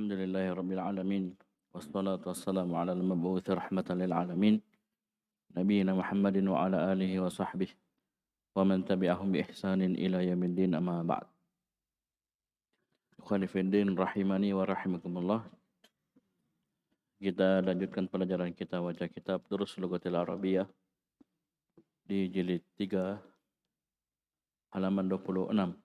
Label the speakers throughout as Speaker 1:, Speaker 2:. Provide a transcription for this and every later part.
Speaker 1: Alhamdulillahirabbil alamin wassalatu wassalamu ala al-mab'uts rahmatan lil alamin nabiyina Muhammadin wa ala alihi wa sahbihi wa man tabi'ahum bi ihsanin ila yaumiddin amma ba'd. Ikhwani fiddin rahimani wa rahimakumullah. Kita lanjutkan pelajaran kita baca kitab Durus Lughatil Arabiyyah di jilid 3 halaman 26.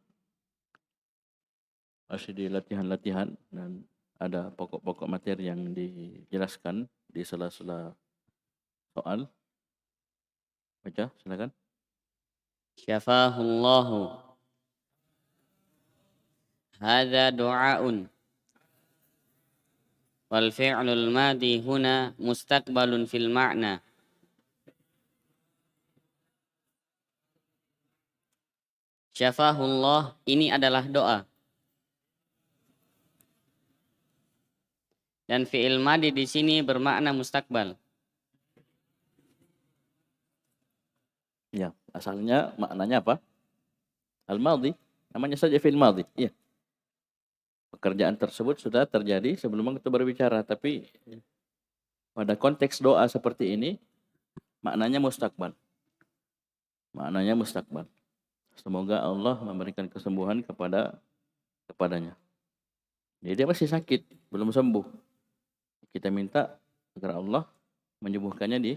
Speaker 1: Masih di latihan-latihan dan ada pokok-pokok materi yang dijelaskan di sela-sela soal. Baca, silakan.
Speaker 2: Syafahullahu. Hadza du'aun. Wal fi'lul madi huna mustaqbalun fil ma'na. Syafahullah, ini adalah doa. Dan fi'il madi di sini bermakna mustaqbal.
Speaker 1: Ya, asalnya maknanya apa? Al-madhi, namanya saja fi'il madhi. Iya. Pekerjaan tersebut sudah terjadi sebelum kita berbicara, tapi pada konteks doa seperti ini maknanya mustaqbal. Maknanya mustaqbal. Semoga Allah memberikan kesembuhan kepadanya. Jadi dia masih sakit, belum sembuh. Kita minta agar Allah menyembuhkannya di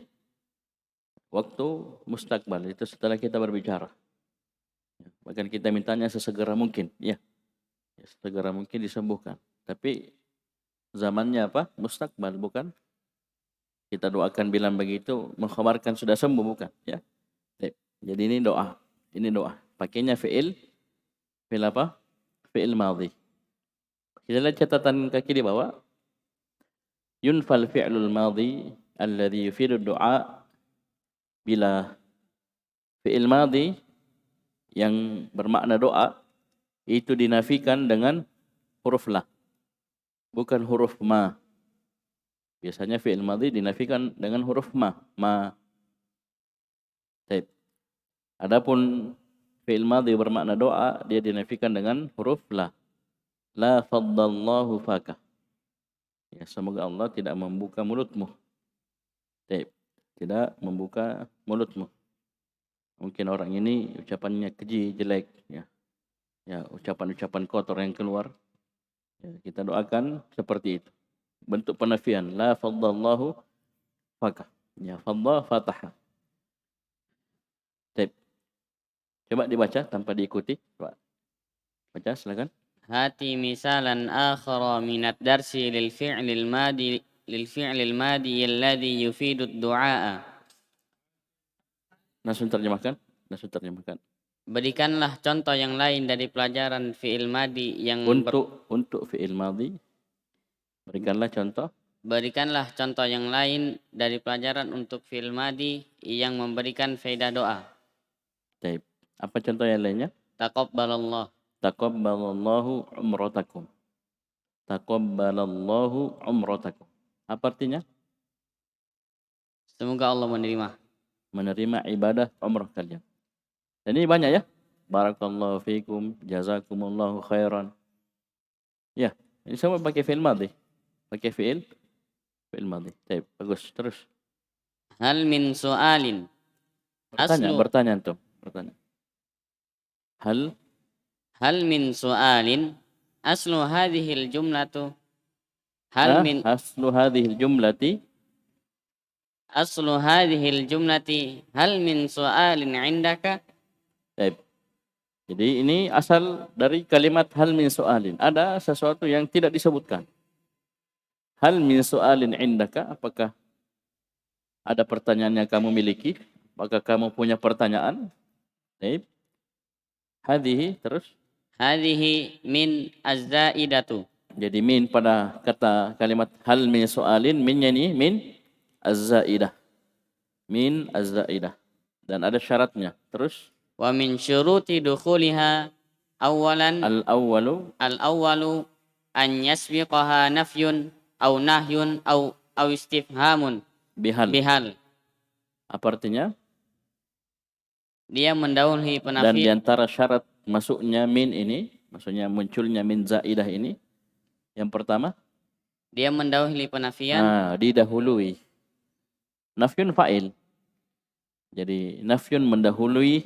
Speaker 1: waktu mustaqbal, itu setelah kita berbicara. Bahkan kita mintanya sesegera mungkin, ya. Sesegera mungkin disembuhkan. Tapi zamannya apa? Mustaqbal, bukan kita doakan bilang begitu mengkhabarkan sudah sembuh, bukan, ya. Jadi ini doa. Ini doa. Pakainya fi'il apa? Fi'il madhi. Kita lihat catatan kaki di bawah. Yunfal fi'lul madhi alladhi yufidu du'a bila fi'il madhi yang bermakna doa itu dinafikan dengan huruf la, bukan huruf ma. Biasanya fi'il madhi dinafikan dengan huruf ma. Adapun fi'il madhi bermakna doa, dia dinafikan dengan huruf la. La faddallahu faka. Ya, semoga Allah tidak membuka mulutmu. Tidak membuka mulutmu. Mungkin orang ini ucapannya keji, jelek, ya. Ya, ucapan-ucapan kotor yang keluar. Ya, kita doakan seperti itu. Bentuk penafian. La faddallahu faka. Ya, fadda fataha. Coba dibaca tanpa diikuti. Coba baca, silakan.
Speaker 2: Hati misalan akhara minat darsi lil fi'lil madi alladhi yufidu du'a.
Speaker 1: Langsung terjemahkan.
Speaker 2: Berikanlah contoh yang lain dari pelajaran fi'il madi yang
Speaker 1: untuk fi'il madhi. Berikanlah contoh
Speaker 2: yang lain dari pelajaran untuk fi'il madi yang memberikan faedah doa.
Speaker 1: Baik. Apa contoh yang lainnya?
Speaker 2: Taqabbalallah.
Speaker 1: Taqabbalallahu umratakum. Taqabbalallahu umratakum. Apa artinya?
Speaker 2: Semoga Allah
Speaker 1: menerima ibadah umrah kalian. Dan ini banyak, ya. Barakallahu fikum, jazakumullahu khairan. Ya, ini semua pakai fi'il madhi. Pakai fi'il madhi. Baik, bagus. Terus.
Speaker 2: Hal min su'alin.
Speaker 1: Bertanya antum. Hal
Speaker 2: min su'alin aslu hadhil jumlatu
Speaker 1: aslu hadhil
Speaker 2: jumlati hal min su'alin indaka.
Speaker 1: Jadi ini asal dari kalimat hal min su'alin. Ada sesuatu yang tidak disebutkan. Hal min su'alin indaka, apakah ada pertanyaan yang kamu miliki? Apakah kamu punya pertanyaan? Hadhihi, terus?
Speaker 2: Hadhihi min az-zaidatu.
Speaker 1: Jadi min pada kata kalimat hal min su'alin, minnya ini min az-zaidah. Min az-zaidah. Dan ada syaratnya. Terus?
Speaker 2: Wa min syuruti dukhuliha awalan al-awwalu an yasbiqaha nafyun aw nahyun aw istifhamun bihal.
Speaker 1: Apa artinya?
Speaker 2: Dia mendahului penafian.
Speaker 1: Dan di antara syarat masuknya min ini, maksudnya munculnya min zaidah ini, yang pertama
Speaker 2: Dia mendahului penafian.
Speaker 1: Didahului. Nafyun fa'il. Jadi nafyun mendahului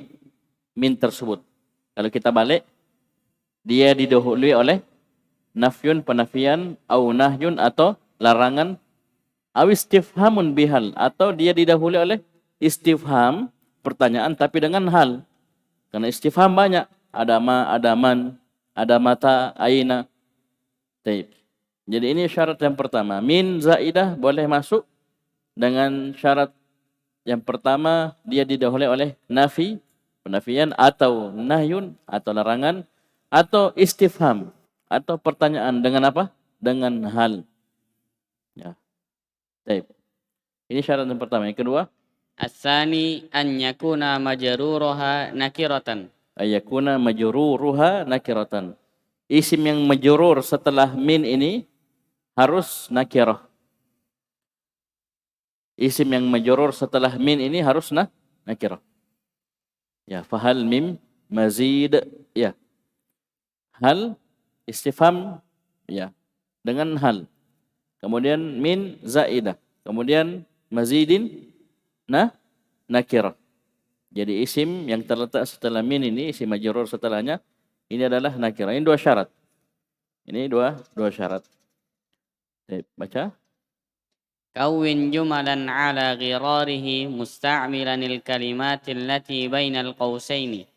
Speaker 1: min tersebut. Kalau kita balik, dia didahului oleh nafyun penafian, au nahyun atau larangan, aw istifhamun bihal, atau dia didahului oleh istifham, pertanyaan tapi dengan hal. Karena istifham banyak, ada ma, ada man, ada mata, aina. Taib. Jadi ini syarat yang pertama. Min zaidah boleh masuk dengan syarat yang pertama, dia didahului oleh nafi, penafian, atau nahyun, atau larangan, atau istifham, atau pertanyaan dengan apa? Dengan hal. Ya. Taib. Ini syarat yang pertama. Yang kedua,
Speaker 2: As-tsani an yakuna majruruha nakiratan.
Speaker 1: ayakuna majruruha nakiratan. Isim yang majrur setelah min ini harus nakirah. Isim yang majrur setelah min ini harus nakirah. Ya, fahal mim mazid, ya. Hal istifham, ya, dengan hal. Kemudian min zaidah. Kemudian mazidin nakirah. Jadi isim yang terletak setelah min ini, isim majrur setelahnya, ini adalah nakirah. Ini dua syarat. Ini dua syarat. Baca.
Speaker 2: Kawin jumalan ala ghirarihi musta'milanil kalimatil lati bainal qausaini.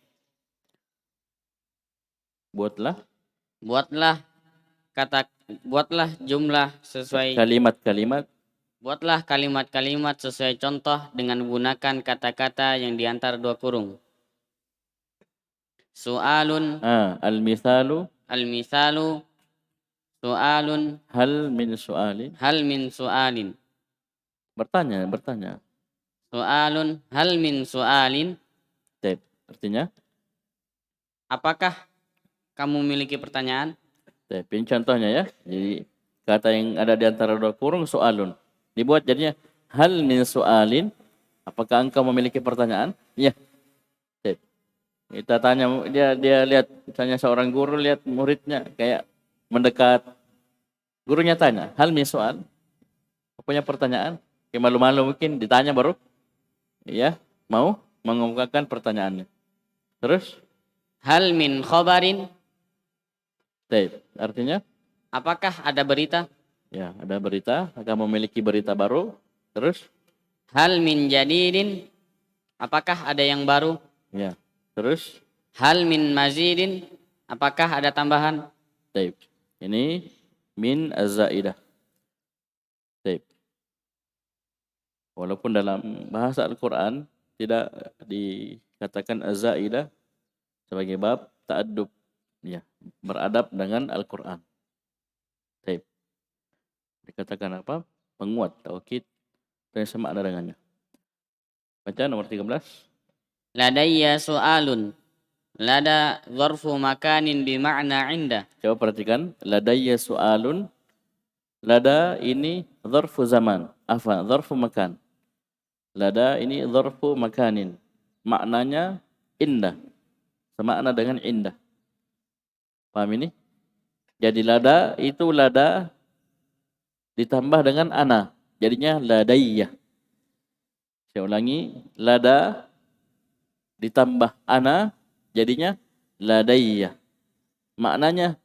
Speaker 1: Buatlah
Speaker 2: jumlah sesuai
Speaker 1: kalimat-kalimat.
Speaker 2: Buatlah kalimat-kalimat sesuai contoh dengan menggunakan kata-kata yang di antara dua kurung. Su'alun,
Speaker 1: Al-mithalu
Speaker 2: su'alun,
Speaker 1: hal min
Speaker 2: su'alin.
Speaker 1: Bertanya.
Speaker 2: Su'alun, hal min su'alin.
Speaker 1: Artinya,
Speaker 2: apakah kamu memiliki pertanyaan?
Speaker 1: ini contohnya ya. Jadi kata yang ada di antara dua kurung soalun. Dibuat jadinya hal min su'alin. Apakah engkau memiliki pertanyaan? Ya. Kita tanya, dia lihat, misalnya seorang guru lihat muridnya kayak mendekat. Gurunya tanya, hal min su'al? Punya pertanyaan? Kayak malu-malu mungkin ditanya baru ya mau mengungkapkan pertanyaannya. Terus
Speaker 2: hal min khabarin.
Speaker 1: Artinya
Speaker 2: apakah ada berita?
Speaker 1: Ya, ada berita, akan memiliki berita baru. Terus
Speaker 2: hal min jadidin. Apakah ada yang baru?
Speaker 1: Ya. Terus
Speaker 2: hal min mazidin. Apakah ada tambahan?
Speaker 1: Ini min az-zaidah. Walaupun dalam bahasa Al-Quran tidak dikatakan az-zaidah sebagai bab ta'addub, ya, beradab dengan Al-Quran. Dikatakan apa? Penguat, taukid, dan semakna dengannya. Baca nomor 13.
Speaker 2: Ladayya su'alun. Lada zarfu makanin bima'na inda.
Speaker 1: Coba perhatikan. Ladayya su'alun. Lada ini zarfu zaman. Zarfu makan. Lada ini zarfu makanin. Maknanya indah. Semakna dengan indah. Paham ini? Jadi lada itu lada ditambah dengan ana. Jadinya ladayya. Saya ulangi. Lada ditambah ana. Jadinya ladayya. Maknanya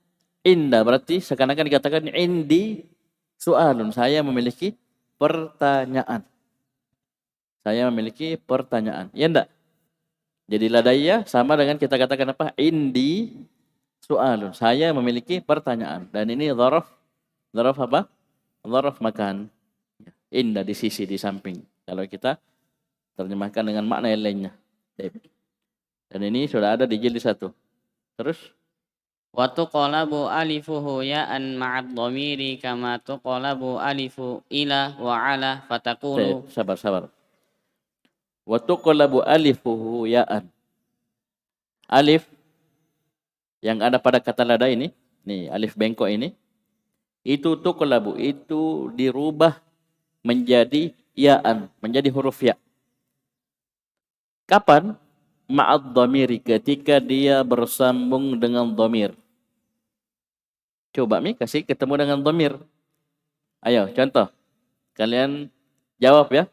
Speaker 1: indah. Berarti seakan-akan dikatakan indi su'alun. Saya memiliki pertanyaan. Saya memiliki pertanyaan. Ya enggak? Jadi ladayya sama dengan kita katakan apa? Indi su'alun. Saya memiliki pertanyaan. Dan ini dzaraf apa? Dzaraf makan. Indah di sisi, di samping. Kalau kita terjemahkan dengan makna yang lainnya. Dan ini sudah ada di jilid 1. Terus
Speaker 2: wa tuqalabu alifuhu ya'an ma'ad dhamiri kama tuqalabu alifu ila wa ala fatakunu.
Speaker 1: Sabar. Wa tuqalabu alifuhu ya'an. Alif yang ada pada kata lada ini, nih alif bengkok ini, itu tuqalabu, itu dirubah menjadi ya'an, menjadi huruf ya. Kapan? Ma'ad dhamiri, ketika dia bersambung dengan dhamir. Coba Mi kasih ketemu dengan dhamir. Ayo, contoh. Kalian jawab ya.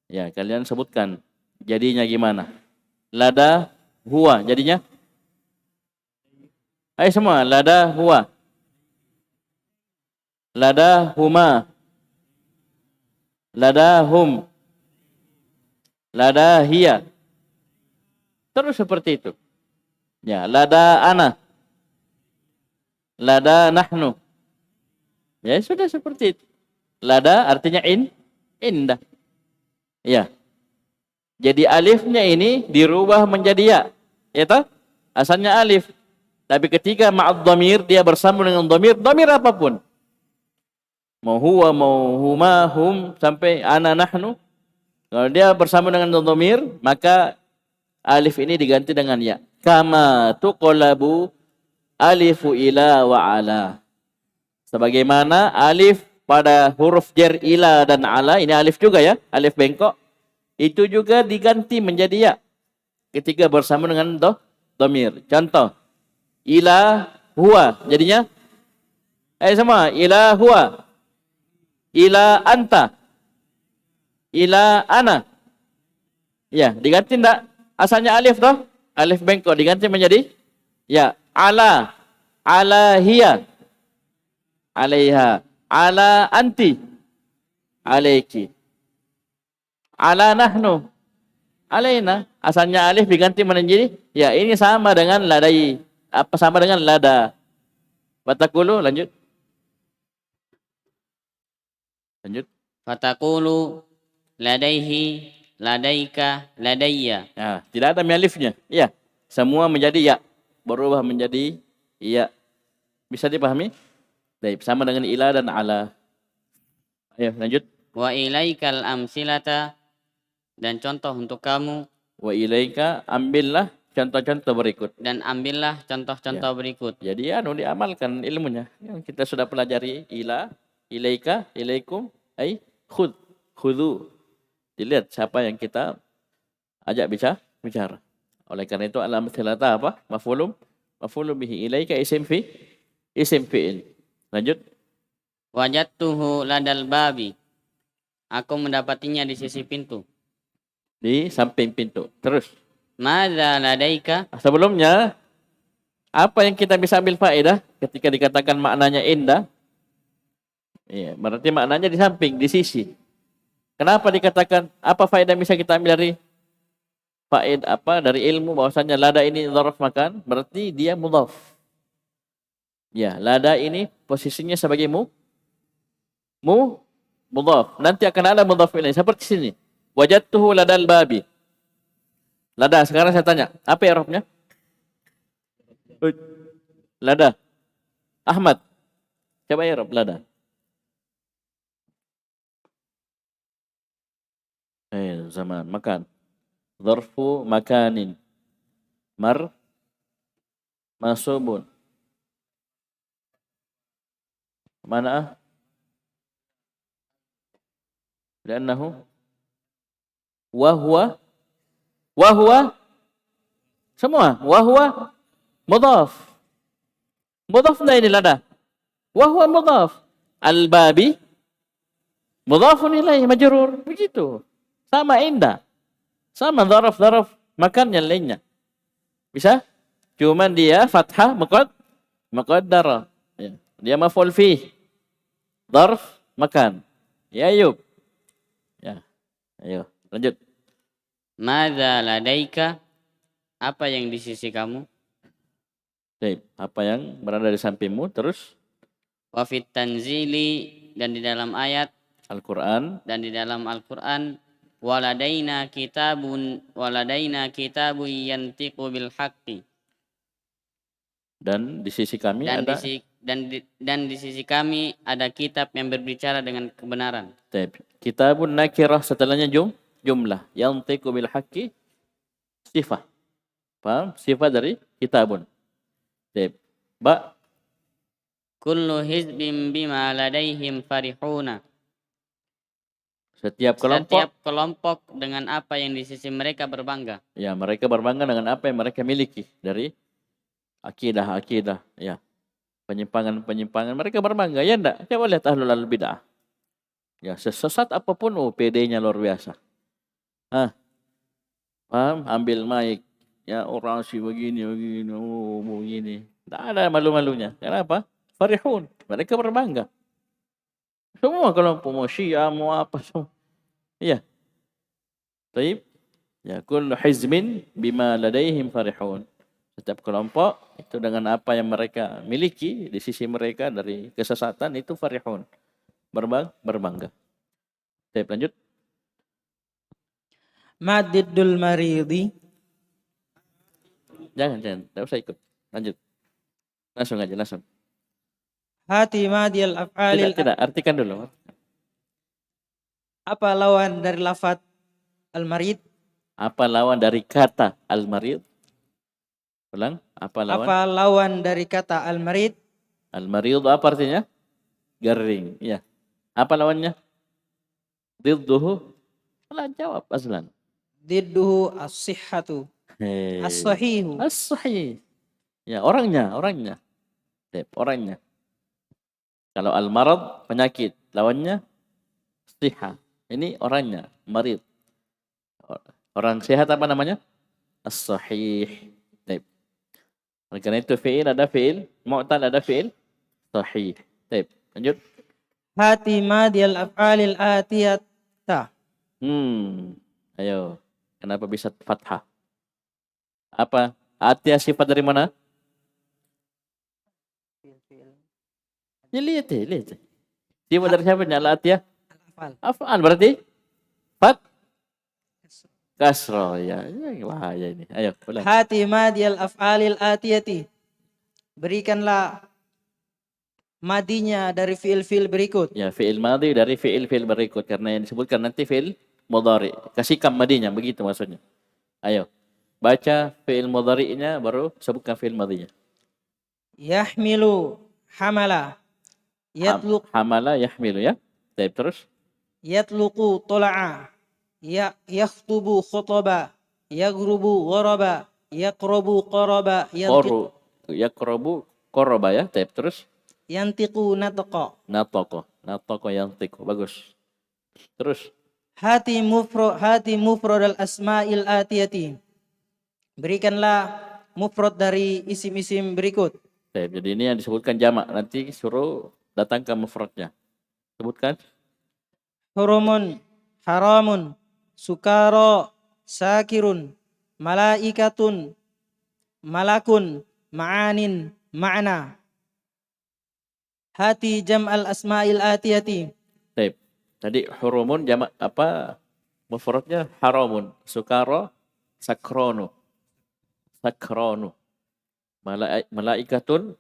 Speaker 1: Ya, kalian sebutkan. Jadinya gimana? Lada huwa. Jadinya? Ayo semua. Lada huwa. Lada huma. Lada hum. Lada hiya. Terus seperti itu. Ya, lada ana. Lada nahnu. Ya, sudah seperti itu. Lada artinya indah. Ya. Jadi alifnya ini dirubah menjadi ya. Ya toh? Asalnya alif. Tapi ketika ma'ad dhamir, dia bersambung dengan dhamir apapun. Mau huwa, mau huma, hum, sampai ana, nahnu. Kalau dia bersambung dengan dhamir, maka alif ini diganti dengan ya. Kama tuqlabu alifu ila wa ala. Sebagaimana alif pada huruf jar ila dan ala, ini alif juga ya, alif bengkok. Itu juga diganti menjadi ya ketika bersama dengan dhamir. Contoh, ila huwa, jadinya semua, ila huwa, ila anta, ila ana. Ya, diganti enggak? Asalnya alif toh, alif bengkok diganti menjadi ya, ala, ala hiya, alaiha, ala anti, alaiki. Ala nahnu, alaina. Asalnya alif diganti menjadi ya, ini sama dengan ladai. Apa sama dengan lada? Fatakulu, lanjut. Lanjut.
Speaker 2: Fatakulu ladaihi, ladaika, ladayya.
Speaker 1: Nah, tidak ada alifnya. Ya, semua menjadi ya, berubah menjadi ya. Bisa dipahami? Baik, sama dengan ila dan ala. Ayo, lanjut.
Speaker 2: Wa ilaikal amsilata, dan contoh untuk kamu.
Speaker 1: Wa ilaika, ambillah contoh-contoh berikut.
Speaker 2: Dan ambillah contoh-contoh berikut.
Speaker 1: Jadi diamalkan ilmunya. Yang kita sudah pelajari ila, ilaika, ilaikum, khud, khudu. Dilihat siapa yang kita ajak bicara. Oleh karena itu al-amthilata apa? Maf'ulun bihi. Ilaika isim fi'il. Lanjut.
Speaker 2: Wajadtuhu ladal babi. Aku mendapatinya di sisi pintu.
Speaker 1: Di samping pintu. Terus.
Speaker 2: Madza ladaika?
Speaker 1: Sebelumnya, apa yang kita bisa ambil faedah ketika dikatakan maknanya indah? Iya, berarti maknanya di samping, di sisi. Kenapa dikatakan, apa faedah bisa kita ambil dari faedah dari ilmu bahwasanya lada ini dzaraf makan, berarti dia mudhaf. Ya, lada ini posisinya sebagai mudhaf. Nanti akan ada mudhaf ilaih seperti sini. Wajadtuhu ladal babi. Lada, sekarang saya tanya, apa i'rabnya? Lada. Ahmad. Coba i'rab lada. Zaman makan. Dzarfu makanin. Masubun. Mana? Li'annahu wa huwa semua mudhaf ini lada, wa huwa mudhaf, al-babi mudhafun ilaih majrur, begitu. Sama indah, sama dzaraf makan yang lainnya bisa, cuman dia fathah muqaddara ya. Dia maf'ul fi dzarf makan ya. Ayub ya, ayo lanjut.
Speaker 2: Madza ladaika? Apa yang di sisi kamu?
Speaker 1: Baik, apa yang berada di sampingmu. Terus
Speaker 2: wa fit tanzili, dan di dalam ayat
Speaker 1: Al-Qur'an,
Speaker 2: dan di dalam Al-Qur'an, waladaina kitabun yantiqu bil haqqi,
Speaker 1: dan di sisi kami
Speaker 2: dan
Speaker 1: ada
Speaker 2: di sisi kami ada kitab yang berbicara dengan kebenaran.
Speaker 1: Baik, kitabun nakirah setelahnya jumlah, yantiqu bil haqqi sifah. Paham? Sifat dari kitabun. Baik.
Speaker 2: Kullu hizbin bima ladaihim farihuna.
Speaker 1: Setiap
Speaker 2: kelompok dengan apa yang di sisi mereka berbangga.
Speaker 1: Ya, mereka berbangga dengan apa yang mereka miliki dari akidah ya. penyimpangan-penyimpangan mereka berbangga, ya enggak? Coba lihat ahlul bid'ah. Ya, sesat apapun, PD-nya luar biasa. Paham? Ambil mic. Ya, orasi begini, begini. Tak ada malu-malunya. Kenapa? Farihun. Mereka berbangga. Semua kelompok mau Syiah, mau apa semua. Iya. Taib. Ya, kullu hizmin bima ladaihim farihun. Setiap kelompok itu dengan apa yang mereka miliki di sisi mereka dari kesesatan itu farihun. Berbangga. Taib, lanjut.
Speaker 3: Madiddul maridi.
Speaker 1: Jangan. Tak usah ikut. Lanjut. Langsung aja, langsung.
Speaker 3: Hati madiyal af'alil.
Speaker 1: Tidak, artikan dulu.
Speaker 3: Apa lawan dari lafaz al-marid?
Speaker 1: Apa lawan dari kata al-marid? Ulang. Apa lawan?
Speaker 3: Apa lawan dari kata al-marid?
Speaker 1: Al-marid apa artinya? Garing. Ya. Apa lawannya? Didduhu. Salah jawab aslan.
Speaker 3: Didduhu as-sihhatu. As-sahihu.
Speaker 1: As-sahih. Ya, orangnya. Orangnya. Kalau al-marad penyakit, lawannya sihah. Ini orangnya, marid. Orang sehat apa namanya? As-sahih. Baik. Oleh karena itu ada fi'il, mu'tal ada fi'il sahih. Baik, lanjut.
Speaker 3: Hati madiyal af'alil atiyata.
Speaker 1: Ayo. Kenapa bisa fathah? Apa? Atiyah sifat dari mana? Ya, lihat. Sifat dari siapa? Al-atiyah? Af'al berarti? Kasro, ya bahaya ini. Ayo, ulang.
Speaker 3: Hati madiyal af'alil atiyati. Berikanlah madinya dari fi'il-fi'il berikut.
Speaker 1: Ya, fi'il madhi dari fi'il berikut. Karena yang disebutkan nanti fi'il mudhari. Kasihkan madinya, begitu maksudnya. Ayo, baca fi'il mudhari'nya, baru sebutkan fi'il madhinya.
Speaker 3: Yahmilu hamala.
Speaker 1: Hamala yahmilu ya. Terus.
Speaker 3: Yatluqu tola'a. Yakhtubu khutaba. Yaghrubu gharaba. Yaqrabu qaraba.
Speaker 1: Yaqrabu qaraba ya. Terus.
Speaker 3: Yantiqu nataqa.
Speaker 1: Nataqa yantiqu. Bagus. Terus.
Speaker 3: Hati mufrad al asma'il atiyati. Berikanlah mufrad dari isim-isim berikut.
Speaker 1: Jadi ini yang disebutkan jamak. Nanti suruh datangkan mufradnya. Sebutkan.
Speaker 3: Hurumun, haramun, sukara, sakirun, malaikatun, malakun, ma'anin, ma'na. Hati jam'al asma'il atiyati.
Speaker 1: Baik. Tadi hurumun jamak apa? Mufradnya haramun, sukara, sakronu. Malaikatun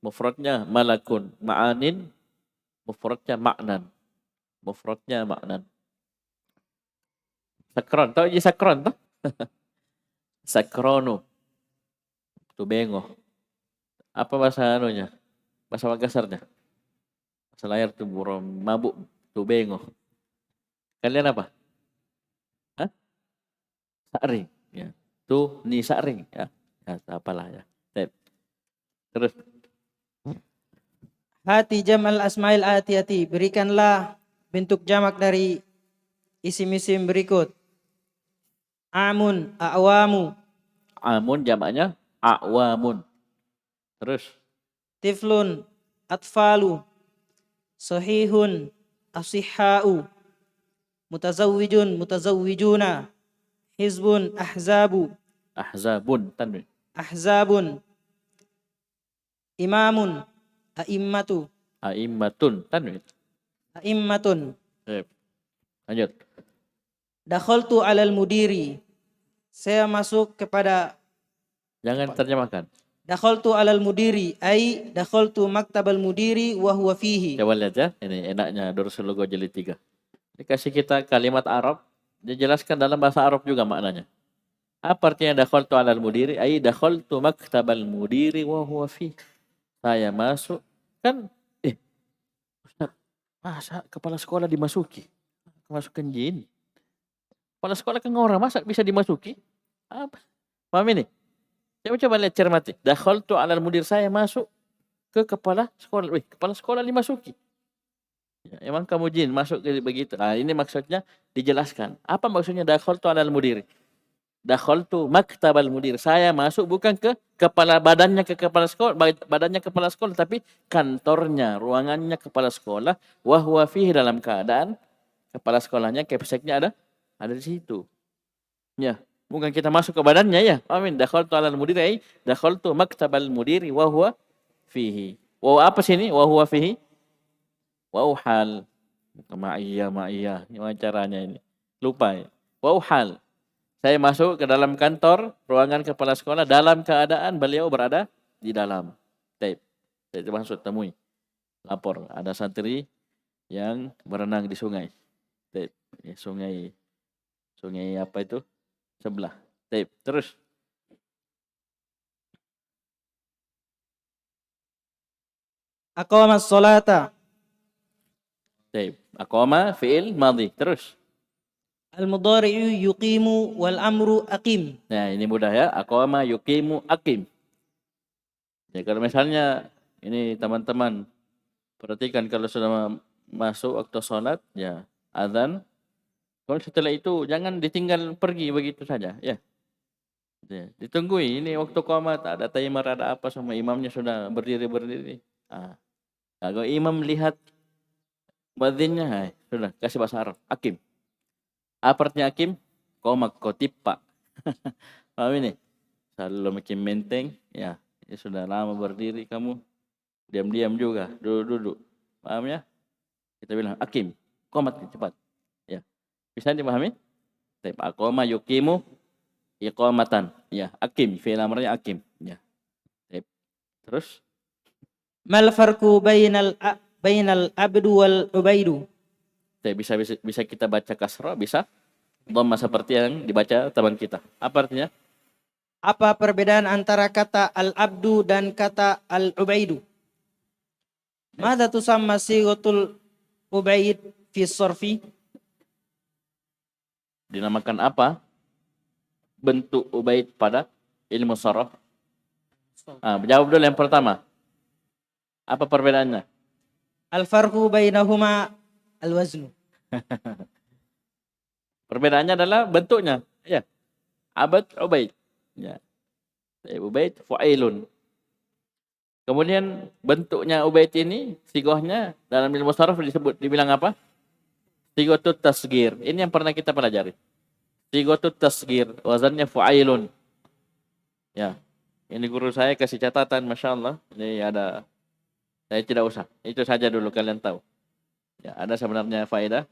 Speaker 1: mufradnya malakun, ma'anin mufradnya ma'nan. Sakron, tahu je sakron tak? Sakronu. Tu bengok. Apa bahasa anunya? Bahasa Makassarnya. Bahasa layar tu burung mabuk tu bengok. Kalian apa? Hah? Saring. Ya. Tu ni saring. Ya. Ya, apalah ya. Terus.
Speaker 3: Hati jam'al asma'il atiyati. Berikanlah bentuk jamak dari isim-isim berikut. Amun, a'wamu.
Speaker 1: Amun jamaknya a'wamun. Terus.
Speaker 3: Tiflun, atfalu. Sahihun, asihha'u. Mutazawwijun, mutazawwijuna. Hizbun, ahzabu.
Speaker 1: Ahzabun. Tanwin.
Speaker 3: Ahzabun. Imamun, a'immatu.
Speaker 1: A'immatun. Tanwin.
Speaker 3: A'immatun.
Speaker 1: Lanjut.
Speaker 3: Dakhaltu alal mudiri. Saya masuk kepada.
Speaker 1: Jangan terjemahkan.
Speaker 3: Dakhaltu alal mudiri. Ay dakhaltu maktabal mudiri wa huwa fihi.
Speaker 1: Coba lihat ya. Ini enaknya Durusul Lugha jilid 3. Dikasih kita kalimat Arab. Dijelaskan dalam bahasa Arab juga maknanya. Apa artinya dakhaltu alal mudiri? Ay dakhaltu maktabal mudiri wa huwa fihi. Saya masuk. Kan. Ustaz. Masa kepala sekolah dimasuki? Masukkan jin. Kepala sekolah kan orang, masa bisa dimasuki? Apa? Paham ini? Coba lihat cermati. Dakhaltu alal mudir, saya masuk ke kepala sekolah. Wih, kepala sekolah dimasuki. Ya, emang kamu jin masuk ke begitu. Nah, ini maksudnya dijelaskan. Apa maksudnya dakhaltu alal mudir? Dakhaltu maktabal mudir. Saya masuk bukan ke kepala badannya ke kepala sekolah, badannya kepala sekolah, tapi kantornya, ruangannya kepala sekolah. Wa huwa fihi, dalam keadaan kepala sekolahnya, kepseknya ada di situ. Ya, bukan kita masuk ke badannya ya. Amin. Dakhaltu alal mudir, ai dakhaltu maktabal mudiri wa huwa fihi. Wa apa sini? Wa huwa fihi. Wa uhal. Ma'iyah. Gimana caranya ini? Lupa ya. Wa uhal. Saya masuk ke dalam kantor, ruangan kepala sekolah, dalam keadaan beliau berada di dalam. Tape. Saya masuk temui. Lapor, ada santri yang berenang di sungai. Tape. Ya, sungai apa itu? Sebelah. Tape. Terus.
Speaker 3: Aqamas salata.
Speaker 1: Tape. Aqama fi'il madhi. Terus.
Speaker 3: Al-mudhari'u yuqimu wal amru aqim.
Speaker 1: Nah, ini mudah ya. Aqama yuqimu aqim. Ya, kalau misalnya ini teman-teman perhatikan, kalau sudah masuk waktu sholat, ya azan. Kalau setelah itu jangan ditinggal pergi begitu saja, ya. Ya, ditunggui. Ini waktu qomat, ada timer, ada apa, sama imamnya sudah berdiri. Kalau imam lihat muadzinnya, sudah kasih bahasa Arab, akim. Apa artinya akim? Qomat kotipa. Paham ini? Selalu makin menteng, ya. Ya sudah lama berdiri kamu, diam-diam juga, duduk. Paham ya? Kita bilang akim, qomat, cepat. Ya. Bisa dipahami? Taib aqama yuqimu iqamatan. Ya, akim, fi'il amrnya akim. Ya. Taib. Terus
Speaker 3: Mal farqu bainal abdu wal ubaidu.
Speaker 1: taib, bisa kita baca kasrah, bisa dhamma seperti yang dibaca teman kita. Apa artinya?
Speaker 3: Apa perbedaan antara kata al-abdu dan kata al-ubaidu? Mada tusamma sighatul ubaid fi sarfi?
Speaker 1: Dinamakan apa bentuk ubaid pada ilmu sharaf? Jawab dulu yang pertama. Apa perbedaannya?
Speaker 3: Al-farqu bainahuma al-waznu.
Speaker 1: Perbedaannya adalah bentuknya. Ya. Abad, ubaid. Ya. Ubaid, fu'ailun. Kemudian bentuknya ubaid ini, sigohnya dalam ilmu sharaf dibilang apa? Sigotut tasgir. Ini yang pernah kita pelajari. Sigotut tasgir. Wazannya fu'ailun. Ya. Ini guru saya kasih catatan, Masya Allah. Ini ada. Saya tidak usah. Itu saja dulu kalian tahu. Ya, ada sebenarnya faedah.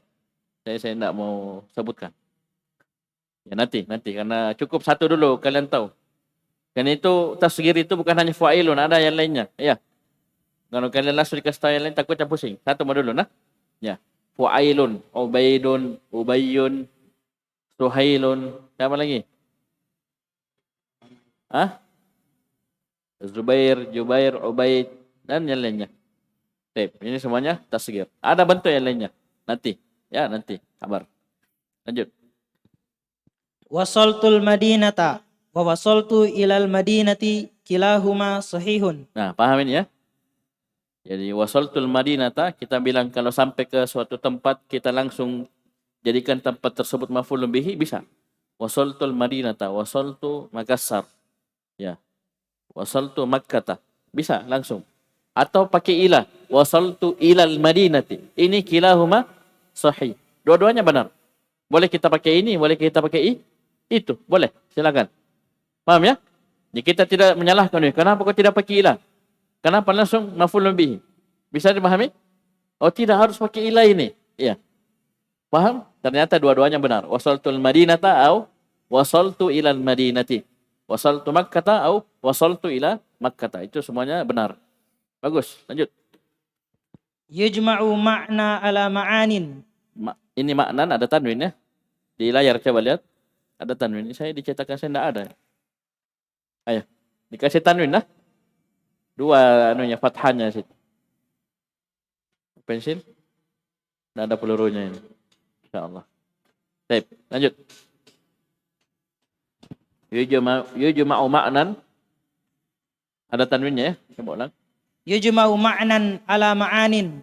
Speaker 1: Saya tidak mau sebutkan. Ya nanti. Karena cukup satu dulu kalian tahu. Dan itu tasgir itu bukan hanya fu'ailun. Ada yang lainnya. Ya. Kalau kalian langsung dikasih tahu yang lain, takutnya pusing. Satu mau dulu, nah. Ya. Fu'ailun, ubaidun, ubayyun, suhailun. Siapa lagi? Zubair, Jubair, Ubaid, dan yang lainnya. Ini semuanya tasgir. Ada bentuk yang lainnya. Nanti. Ya, nanti. Kabar. Lanjut.
Speaker 3: Wasaltul madinata wa wasaltu ilal madinati kilahuma sahihun.
Speaker 1: Nah, pahamin ya. Jadi wasaltul madinata, kita bilang kalau sampai ke suatu tempat kita langsung jadikan tempat tersebut maf'ulun bihi, bisa. Wasaltul madinata, wasaltu Makassar. Ya. Wasaltu Makkata. Bisa langsung. Atau pakai ilah. Wasaltu ilal madinati. Ini kilahuma sahih. Dua-duanya benar. Boleh kita pakai ini, boleh kita pakai itu. Boleh. Silakan. Paham ya? Jadi kita tidak menyalahkan. Kenapa kau tidak pakai ilah? Kenapa langsung maf'ulun bihi? Bisa dipahami? Oh, tidak harus pakai ilah ini. Iya. Paham? Ternyata dua-duanya benar. Wasaltul madinata au wasaltu ilal madinati. Wasaltu Makkata au wasaltu ila Makkata. Itu semuanya benar. Bagus. Lanjut.
Speaker 3: Yujma'u ma'na ala ma'anin.
Speaker 1: Ini maknan ada tanwin ya. Di layar coba lihat. Ada tanwin. Ini saya dicetakan, saya tidak ada. Ayo. Dikasih tanwin lah. Dua anunya, fathahnya situ. Pensil. Dan ada pelurunya ini. InsyaAllah. Baik, lanjut. Yujma'u ma'nan. Ada tanwinnya ya. Coba ulang.
Speaker 3: yujma'u ma'nan ala ma'anin.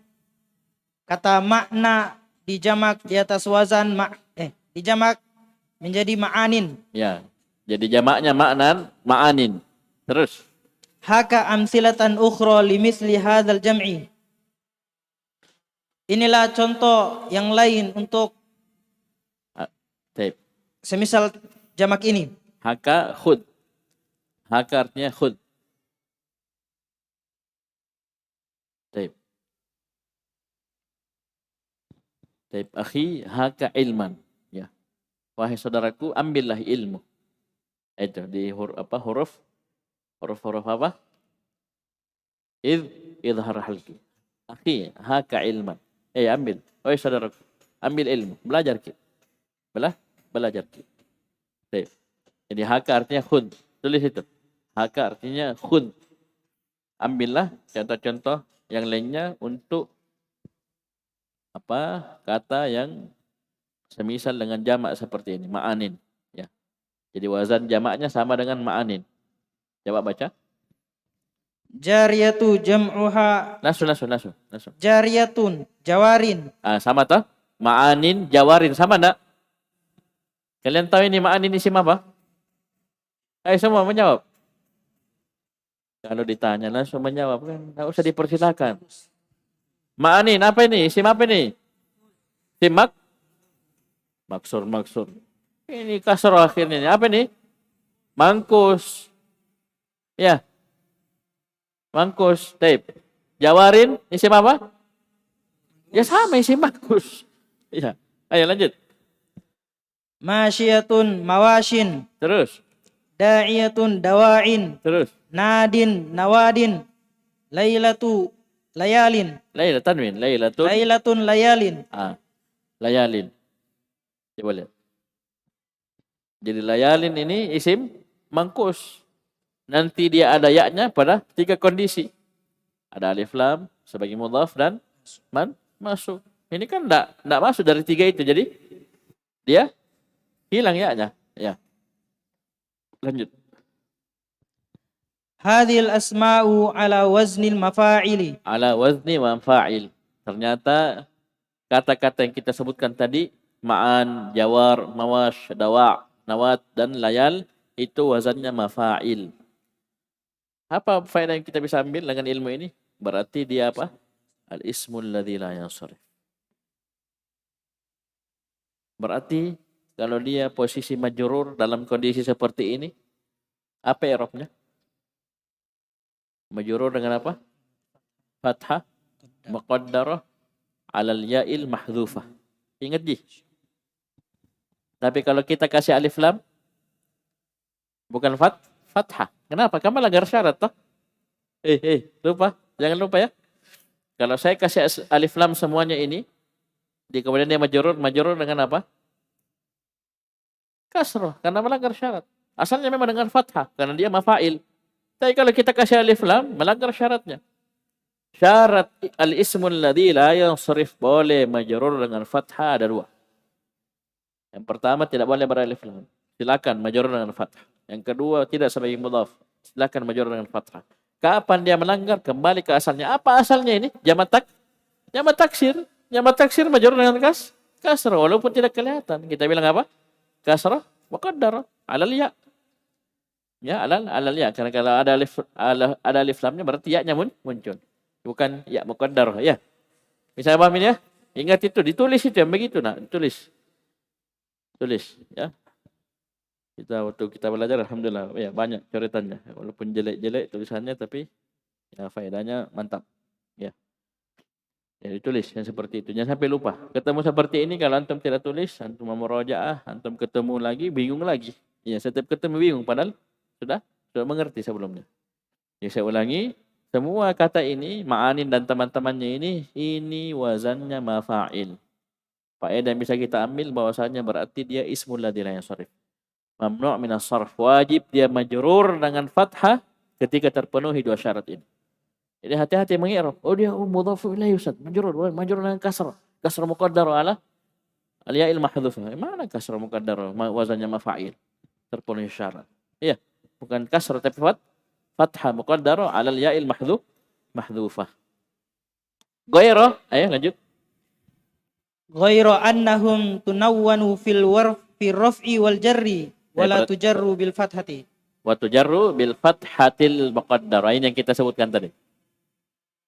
Speaker 3: Kata makna dijamak di atas wazan dijamak menjadi ma'anin.
Speaker 1: Ya. Jadi jamaknya ma'anin. Terus.
Speaker 3: Haka amsilatan ukhra limisli hadzal jam'i. Inilah contoh yang lain untuk
Speaker 1: Taib.
Speaker 3: semisal jamak ini.
Speaker 1: Haka khud. Haka artinya khud. Taib. Taib. Akhi haka ilman. Ya. Wahai saudaraku, ambillah ilmu. Itu di huruf apa? Idhar halki. Akhi haka ilman. Ambil. Wahai saudaraku, ambil ilmu. Belajar ki. Belajar ki. Taib. Jadi haka artinya khud. Tulis itu. Haka artinya khud. Ambillah contoh-contoh yang lainnya untuk kata yang semisal dengan jamak seperti ini, ma'anin. Ya. Jadi wazan jamaknya sama dengan ma'anin. Coba baca.
Speaker 3: Jariyatu jam'uha.
Speaker 1: Nasu.
Speaker 3: Jariyatun, jawarin.
Speaker 1: Sama toh? Ma'anin, jawarin. Sama enggak? Kalian tahu ini ma'anin isim apa? Ayo semua menjawab. Kalau ditanya langsung menjawab kan. Tidak usah dipersilakan. Ma'anin, apa ini? Isim apa ini? Isim maksur. Ini kasroh akhirnya. Apa ini? Mangkus. Ya. Mangkus. Taib. Jawarin, isim apa? Ya sama, isim mangkus. Ya. Ayo lanjut.
Speaker 3: Masyiyatun, mawashin.
Speaker 1: Terus.
Speaker 3: Da'iyatun, dawa'in.
Speaker 1: Terus.
Speaker 3: Nadin, nawadin. Lailatu, layalin.
Speaker 1: Laila tanwin.
Speaker 3: Lailatun, layalin.
Speaker 1: Layalin. Coba lihat. Jadi layalin ini isim mangkus. Nanti dia ada yaknya pada 3 kondisi. Ada alif lam sebagai mudhaf dan masuk. Ini kan enggak masuk dari 3 itu. Jadi dia hilang yaknya. Ya. Lanjut.
Speaker 3: Hadhil asma'u ala waznil mafa'ili.
Speaker 1: Ala wazni mafa'il. Ternyata kata-kata yang kita sebutkan tadi, ma'an, jawar, mawash, dawa', nawat, dan layal, itu wazannya mafa'il. Apa faedah yang kita bisa ambil dengan ilmu ini? Berarti dia apa? Al-ismul ladzi la yansharif. Berarti kalau dia posisi majrur dalam kondisi seperti ini, apa i'rabnya? Majrur dengan apa? Fathah muqaddarah 'alal ya'il mahdhufah. Ingat ji. Tapi kalau kita kasih alif lam bukan fathah. Kenapa? Kamu melanggar syarat toh? Lupa. Jangan lupa ya. Kalau saya kasih alif lam semuanya ini, kemudian dia majrur dengan apa? Kasrah, karena melanggar syarat. Asalnya memang dengan fathah, karena dia mafa'il. Tapi kalau kita kasih alif lam, melanggar syaratnya. Syarat al-ismul ladzi la yansharif boleh majrur dengan fathah ada 2. Yang pertama tidak boleh beralif lam. Silakan majrur dengan fathah. Yang kedua tidak sebagai mudhaf. Silakan majrur dengan fathah. Kapan dia melanggar? Kembali ke asalnya. Apa asalnya ini? Jamak taksir. Jamak taksir majrur dengan kasrah walaupun tidak kelihatan. Kita bilang apa? Kasrah muqaddarah 'alal ya. Ya, alal ya. Karena kalau ada alif lamnya berarti ya-nya muncul. Bukan ya muqaddarah ya. Bisa paham ini ya? Ingat itu, ditulis itu yang begitu nah, ditulis. Tulis ya. Waktu kita belajar alhamdulillah ya banyak coretannya. Walaupun jelek-jelek tulisannya tapi ya faedahnya mantap. Ya. Jadi tulis yang seperti itu. Jangan sampai lupa. Ketemu seperti ini kalau antum tidak tulis, antum mau murojaah, antum ketemu lagi bingung lagi. Ya, setiap ketemu bingung padahal sudah mengerti sebelumnya. Ya, saya ulangi, semua kata ini, ma'anin dan teman-temannya ini wazannya mafa'il. Faedah yang bisa kita ambil bahwasanya berarti dia ismul ladzi la yansharif. Mamnu' minas sarf. Wajib dia majrur dengan fathah ketika terpenuhi 2 syarat ini. Jadi hati-hati mengi'rab. Oh dia mudhaf ilaihi Ustaz, majrur dengan kasrah. Kasrah muqaddarah ala al-ya'il mahdhufah. Mana kasrah muqaddarah wazannya mafa'il? Terpenuhi syarat. Iya, bukan kasrah tapi fathah muqaddarah ala al-ya'il mahdhufah. Ghaira, ayo lanjut.
Speaker 3: Ghairu annahum tunawwanu fil raf'i wal jarri wala tujarru bil fathati.
Speaker 1: Wa tujarru bil fathatil muqaddarah. Ini yang kita sebutkan tadi.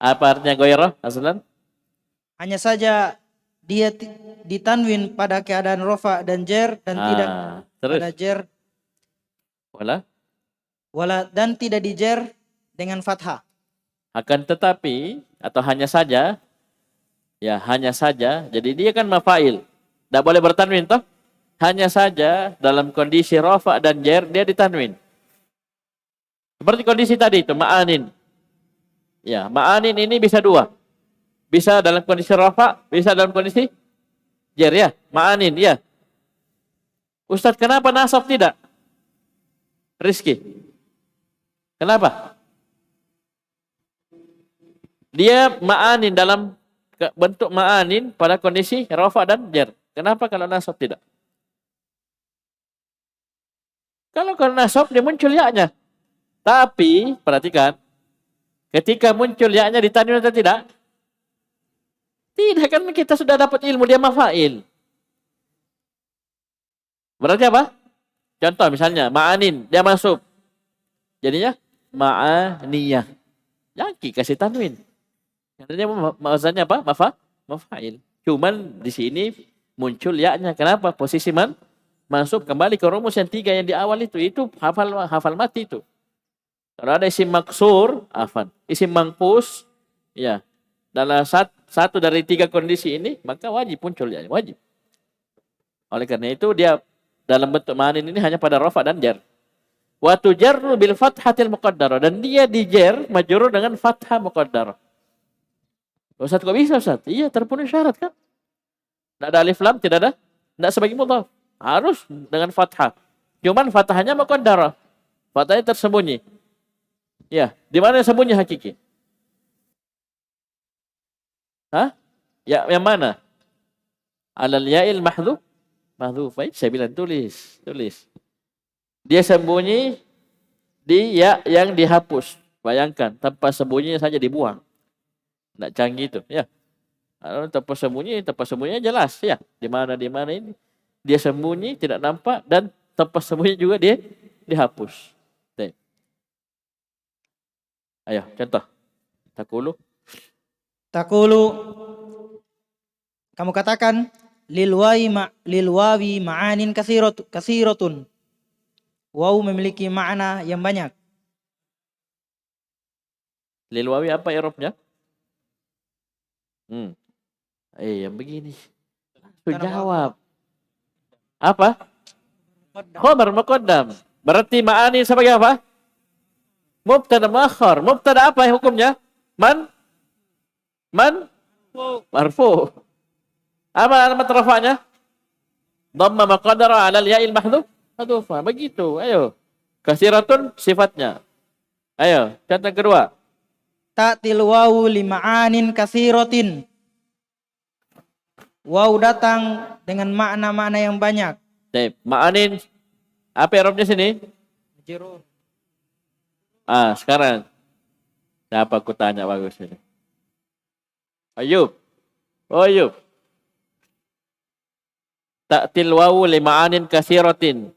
Speaker 1: Apa artinya ghaira aslan?
Speaker 3: Hanya saja dia ditanwin pada keadaan rafa dan jar dan tidak
Speaker 1: terus
Speaker 3: pada jar
Speaker 1: wala
Speaker 3: dan tidak dijar dengan fathah.
Speaker 1: akan tetapi atau hanya saja, ya hanya saja, jadi dia kan mafail, tidak boleh bertanwin toh, hanya saja dalam kondisi rafa dan jar dia ditanwin seperti kondisi tadi itu ma'anin. Ya, ma'anin ini bisa dua, bisa dalam kondisi rafa, bisa dalam kondisi jar, ya ma'anin. Ya Ustadz, kenapa nasab tidak? Rizki, kenapa? Dia ma'anin dalam bentuk ma'anin pada kondisi rafa dan jar. Kenapa kalau nasab tidak? Kalau nasab dia muncul ya-nya. Tapi perhatikan, ketika muncul ya-nya ditanwin atau tidak? Tidak, kan kita sudah dapat ilmu dia mafail. Berarti apa? Contoh misalnya ma'anin dia masuk. Jadinya ma'aniyah. Yang kasih tanwin. Artinya maksudnya apa? Mafail. Cuman di sini muncul ya-nya. Kenapa? Posisi masuk kembali ke rumus yang 3 yang di awal itu hafal mati itu. Kalau ada isim maksur, afan. Isim mangkus, ya. Dalam satu dari 3 kondisi ini, maka wajib muncul ya, wajib. Oleh karena itu dia dalam bentuk ma'anin ini hanya pada rafa dan jar. Wa tujarru bil fathatil muqaddarah, dan dia dijar majrur dengan fathah muqaddarah. Ustaz, kok bisa Ustaz? Iya, terpenuhi syarat kan? Tidak ada alif lam, tidak sebagai mudhaf. Harus dengan fathah. Cuman fathahnya muqaddarah. Fathahnya tersembunyi. Ya, di mana sembunyi hakiki? Hah? Ya, yang mana? Alal ya'il mahdhuf. Baik, saya bilang tulis. Dia sembunyi di ya yang dihapus. Bayangkan, tanpa sembunyinya saja dibuang. Tidak canggih itu, ya. Tanpa sembunyinya jelas, ya. Di mana ini. Dia sembunyi, tidak nampak, dan tanpa sembunyi juga dia dihapus. Baik. Ayo, contoh.
Speaker 3: Takulu, kamu katakan lil wawi ma'anin kasiratun. Waw memiliki makna yang banyak.
Speaker 1: Lil wawi apa i'rabnya? Yang begini. Jawab. Apa? Khabar muqaddam. Berarti ma'ani sebagai apa? Mubtada muakhar. Mubtada apa hukumnya? Man? Marfu. Apa alamat rafa'nya? Dhamma maqaddara 'ala al-ya'il mahdhuf. Mahdhufa. Begitu. Ayo. Kasiratun sifatnya. Ayo, contoh kedua.
Speaker 3: Ta'til wawu lima'anin kasiratin. Waw datang dengan makna-makna yang banyak.
Speaker 1: Baik, ma'anin apa i'rabnya sini?
Speaker 3: Majrur.
Speaker 1: Sekarang siapa aku tanya bagus ini? Ayub. Ta'til wawu lima'anin kasiratin.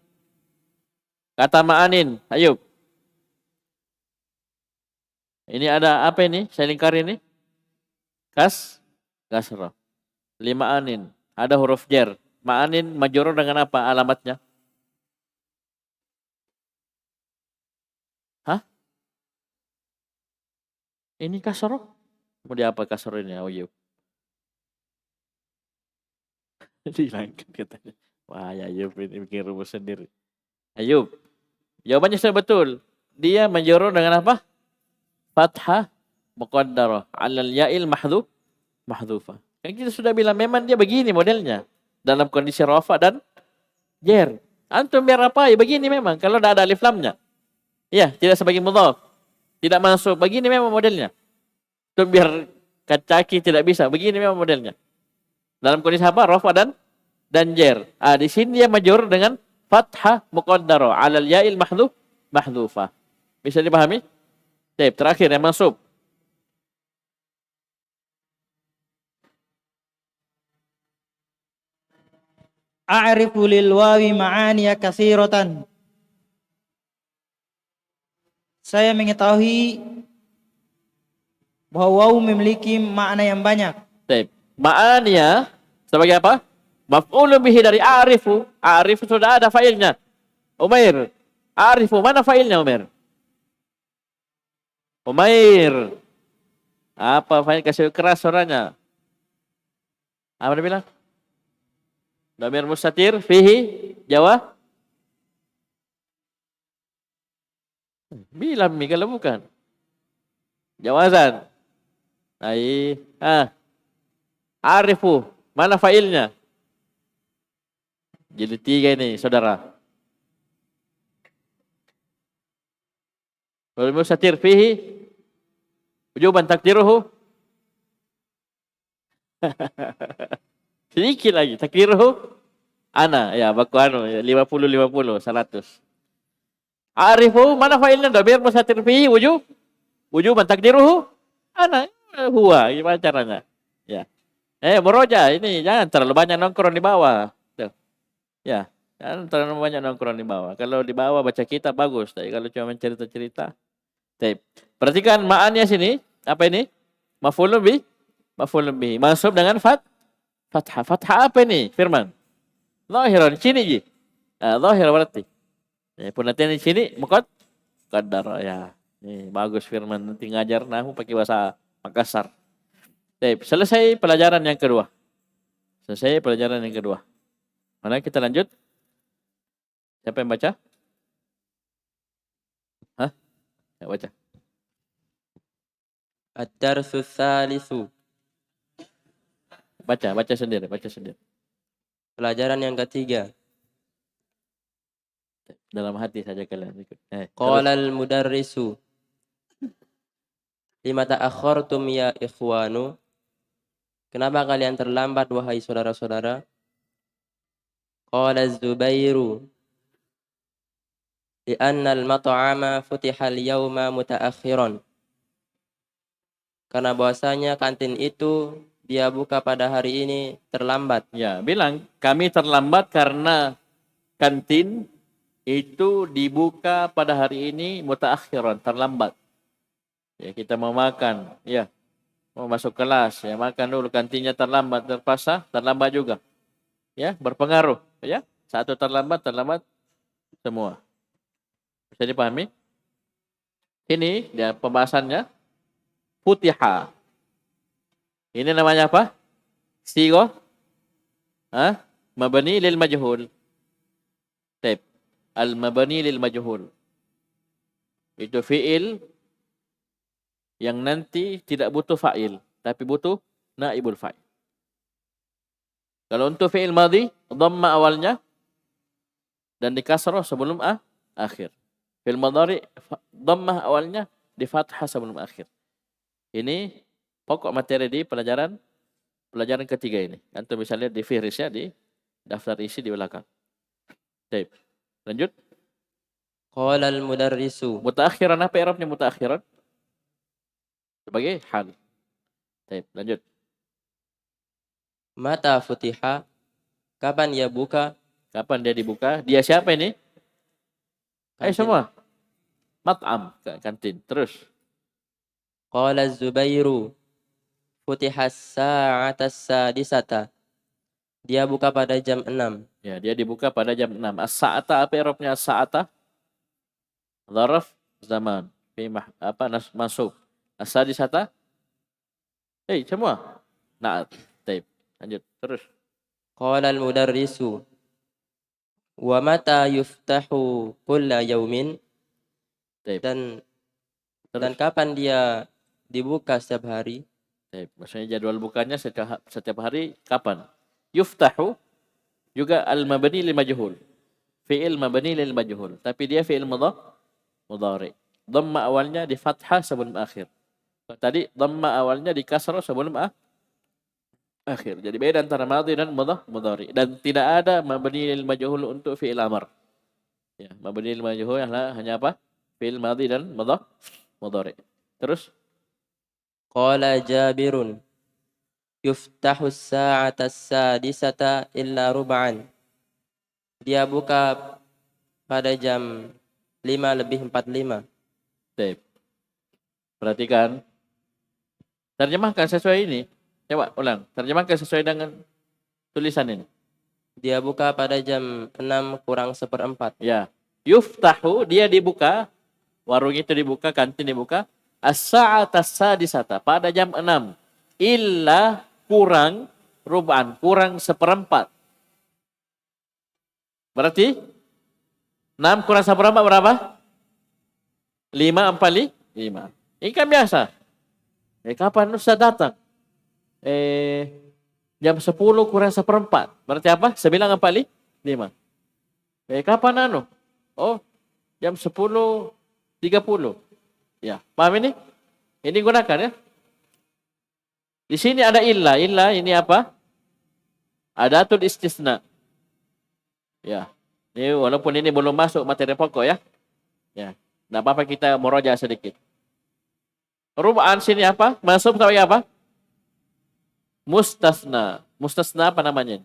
Speaker 1: Kata ma'anin, Ayub. Ini ada apa ini? Saya lingkari ini. Kasrah. Lima'anin. Ada huruf jar. Ma'anin majrur dengan apa alamatnya? Hah? Ini kasrah? Mau di apa kasrah ini? Ayub. Dilangkat katanya. Wah, Ayub ini bikin rumus sendiri. Ayub. Jawabannya sudah betul. Dia majrur dengan apa? Fathah muqaddarah 'alal ya'il mahdhufah. Kan kita sudah bilang memang dia begini modelnya. Dalam kondisi rafa dan jar. Antum biar apa? Ya begini memang kalau tidak ada alif lamnya. Ya, tidak sebagai mudhaf. Tidak masuk. Begini memang modelnya. Itu biar kacaki tidak bisa. Begini memang modelnya. Dalam kondisi apa? Rafa dan jar. Di sini dia majrur dengan fathah muqaddarah 'alal ya'il mahdhufah. Bisa dipahami? Terakhir yang masuk.
Speaker 3: a'rifu lil wawi ma'aniya katsiratan. Saya mengetahui bahwa waw memiliki makna yang banyak.
Speaker 1: Baik. Ma'aniya sebagai apa? Maf'ulun bihi dari a'rifu. A'rifu sudah ada failnya. Umair. A'rifu, mana failnya Umair? Umair. Apa fail? Kasih keras suaranya. Apa dia bilang? Dhamir mustatir fihi Jawa. Bilang mi kalau bukan. Jawazan. Ai, Arifu, mana failnya? Jadi 3 ini, saudara. Dhamir mustatir fihi wujuban takdiruhu. Sedikit lagi, takdiruhu ana, ya baku anu, 50 100. Arifu, mana failnya? Dhamir mustatir fihi wujuban takdiruhu ana, huwa, gimana caranya? Ya. Muroja ini jangan terlalu banyak nongkrong di bawah. Tuh. Ya, jangan terlalu banyak nongkrong di bawah. Kalau di bawah baca kitab bagus, tapi kalau cuma cerita-cerita. Perhatikan ma'annya sini, apa ini? Maf'ulun bihi. Mansub dengan fathah. Fathah apa ini? Firman. Zahiran sini ji. Zahir berarti. Penantian di sini muqaddar ya. Nih, bagus firman, nanti ngajar nahu pakai bahasa Makassar. Selesai pelajaran yang kedua. Mana kita lanjut? Siapa yang baca? Hah? Ya, baca.
Speaker 4: Ad-darsu tsalitsu.
Speaker 1: Baca sendiri.
Speaker 4: Pelajaran yang ketiga.
Speaker 1: Dalam hati saja kalian ikut.
Speaker 4: Qala al-mudarrisu. Lima ta'akhkhartum ya ikhwanu? Kenapa kalian terlambat wahai saudara-saudara? Qala az-Zubairu. Li'anna al-mat'ama futiha al-yawma muta'akhiran. Karena bahwasanya kantin itu dia buka pada hari ini terlambat.
Speaker 1: Ya, bilang kami terlambat karena kantin itu dibuka pada hari ini mutaakhiran, terlambat. Ya, kita mau makan, ya. Mau masuk kelas, ya makan dulu, kantinnya terlambat, terpaksa terlambat juga. Ya, berpengaruh, ya. Satu terlambat semua. Bisa dipahami? Ini dia pembahasannya futiha. Ini namanya apa? Sigo? Mabani lil majhul. Taib. Al-mabani lil majhul. Itu fi'il yang nanti tidak butuh fa'il, tapi butuh naibul fa'il. Kalau untuk fi'il madhi, dhamma awalnya dan di kasrah sebelum akhir. Fi'il madhari, dhamma awalnya di fathah sebelum akhir. Ini pokok materi di pelajaran ketiga ini. Antum bisa lihat di fihrisnya di daftar isi di belakang. Baik. Lanjut.
Speaker 4: Qala al-mudarrisu.
Speaker 1: Mutaakhiran, apa i'rabnya mutaakhiran? Sebagai hal. Baik, lanjut.
Speaker 4: Mata futiha? Kapan dia buka?
Speaker 1: Kapan dia dibuka? Dia siapa ini? Ayo semua. Mat'am, kantin. Terus.
Speaker 4: Qala az-Zubairu. Futiha as-sa'ata as-sadisata. Dia buka pada jam 6.
Speaker 1: Ya, dia dibuka pada jam 6. As-sa'ata, apa i'rabnya as-sa'ata? Dharaf zaman. Masuk. As-sadisata? Semua. Nah, taib. Lanjut. Terus.
Speaker 4: Qala al-mudarrisu. Wa mata yuftahu kulla yaumin?
Speaker 1: Taib.
Speaker 4: Dan kapan dia dibuka setiap hari?
Speaker 1: Taib. Maksudnya jadwal bukanya setiap hari kapan? Yuftahu juga al-mabni lil majhul. Fi'il mabni lil majhul. Tapi dia fi'il mudhari. Dhamma awalnya di fathah sebelum akhir. Tadi dhamma awalnya di kasrah sebelum akhir. Jadi beda antara madhi dan mudhari. Dan tidak ada mabni lil majhul untuk fi'il amr. Ya, mabni lil majhul hanya apa? Fi'il madhi dan mudhari. Terus
Speaker 4: Qala Jabirun. Yuftahu as-sa'ata as-sadisata illa rub'an. Dia buka pada jam 5:45.
Speaker 1: Baik. Perhatikan. Terjemahkan sesuai ini. Coba ulang. Terjemahkan sesuai dengan tulisan ini.
Speaker 4: Dia buka pada jam 6:04.
Speaker 1: Ya. Yuftahu, dia dibuka. Warung itu dibuka, kantin dibuka. As-sa'ata sadisata, pada jam 6. Illa kurang rub'an, kurang seperempat. Berarti 6 kurang seperempat berapa? 5:45. Ini kan biasa. Kapan Ustaz datang? Jam 10 kurang seperempat. Berarti apa? 9:45. Kapan anu? Oh, jam 10:30. Ya, paham ini? Ini gunakan ya. Di sini ada illa. Illa ini apa? Adatul istisna. Ya. Ini walaupun ini belum masuk materi pokok ya. Ya. Enggak apa-apa kita murojaah sedikit. Rub'an sini apa? Masuk sebagai apa? Mustasna. Mustasna apa namanya?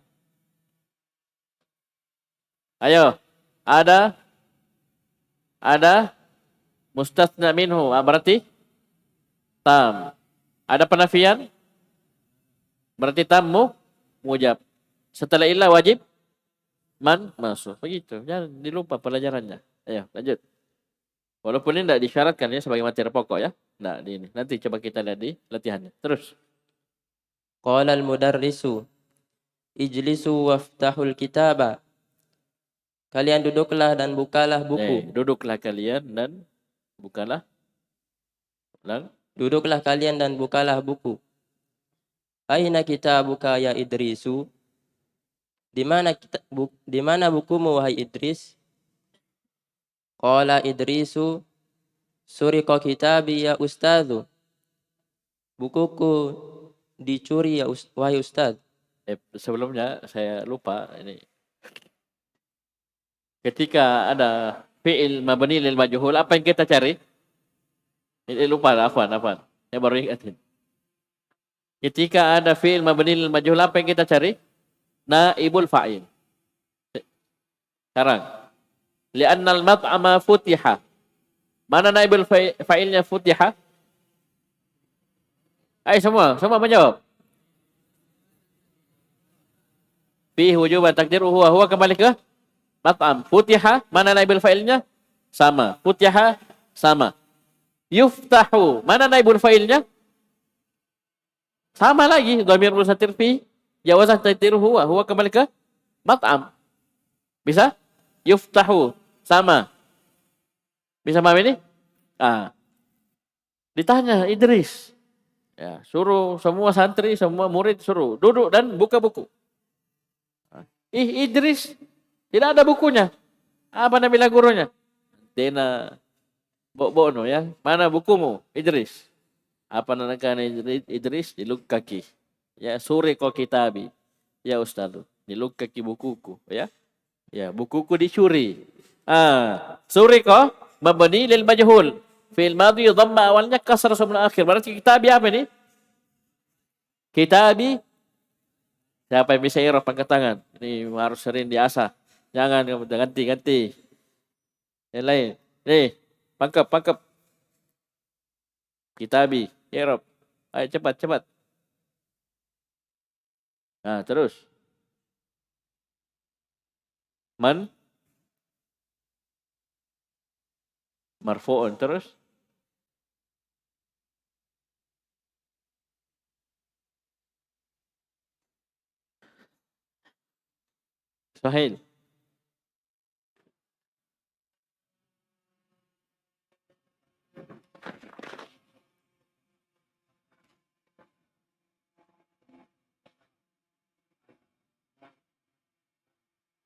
Speaker 1: Ayo. Ada mustasna minhu. Berarti tam. Ada penafian? Berarti tam mujab. Setelah illa wajib man masuk. Begitu. Jangan dilupa pelajarannya. Ayo, lanjut. Walaupun ini tidak disyaratkan ya sebagai materi pokok ya. Nah, di ini. Nanti coba kita lihat di latihannya. Terus.
Speaker 4: Qala al-mudarrisu ijlisu waftahul kitaba. Kalian duduklah dan bukalah buku.
Speaker 1: Duduklah kalian dan bukalah. Ulang.
Speaker 4: Duduklah kalian dan bukalah buku. Aina kitabuka ya Idrisu? Di mana bukumu wahai Idris? Qala Idrisu suriqa kitabi ya ustadzu. Bukuku dicuri ya wahai ustaz.
Speaker 1: Sebelumnya saya lupa ini. Ketika ada fi'il mabni lil majhul, apa yang kita cari? Ini lupa, afwan. Saya baru ingatin. Ketika ada fi'il mabni lil majhul, apa yang kita cari? Naibul fa'il. Sekarang, li'annal mat'ama futiha. Mana naibul fa'ilnya futiha? Ayo semua menjawab. Fi wujuban takdiru huwa kembali ke mat'am. Futiha, mana naibul fa'ilnya? Sama. Futiha, sama. Yuftahu, mana naibul fa'ilnya? Sama lagi. Dhamir mustatir fi jawazan takdiru huwa kembali ke mat'am. Bisa? Yuftahu, sama. Bisa paham ini? Ditanya Idris. Ya, suruh semua santri, semua murid suruh duduk dan buka buku. Idris tidak ada bukunya. Apa nama gurunya? Dena Bono ya. Mana bukumu Idris? Apa nanakan Idris? Diluk kaki. Ya, suri ko kitabi. Ya Ustaz, diluk kaki bukuku ya. Ya, bukuku dicuri. Suri ko mabni lil majhul. Fi'il madhi dhamma awalnya kasar sebelum akhir. Berarti kitabi apa ini? Kitabi. Siapa yang bisa i'rab angkat tangan? Ini harus sering diasah. Jangan ganti. Yang lain. Nih, pangkep. Kitabi, i'rab. Ayo cepat. Nah, terus. Marfu'un, terus. Sahil.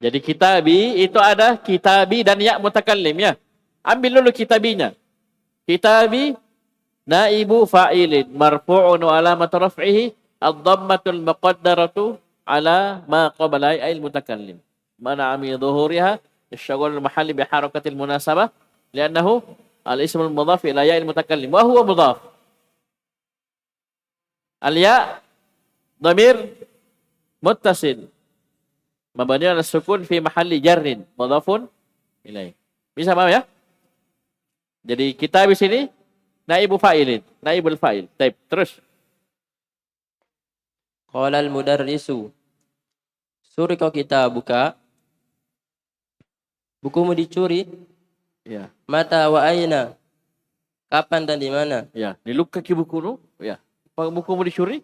Speaker 1: Jadi kitabi itu ada kitabi dan ya mutakallim ya. Ambil dulu kitabinya. Kitabi naibu fa'ilin marfu'un wa alamat raf'ihi ad-dhammatul muqaddaratu ala ma qabla al mutakallim. Mana ami dhuhuriha الشغل المحل بحركة المناسبة لأنه الاسم المضاف إلى ياء المتكلم وهو مضاف. الياء ضمير متصل Mabani ala sukun fi mahalli jarrin mudhafun ilaih. Bisa paham ya? Jadi kita di sini naibu fa'ilin, naibul fa'il. Baik, terus.
Speaker 4: Qala al-mudarrisu surika kitabuka, bukumu dicuri,
Speaker 1: Ya,
Speaker 4: mata wa aina, kapan dan di mana?
Speaker 1: ya. Nilukaki buku nu? Ya. Buku mau dicuri?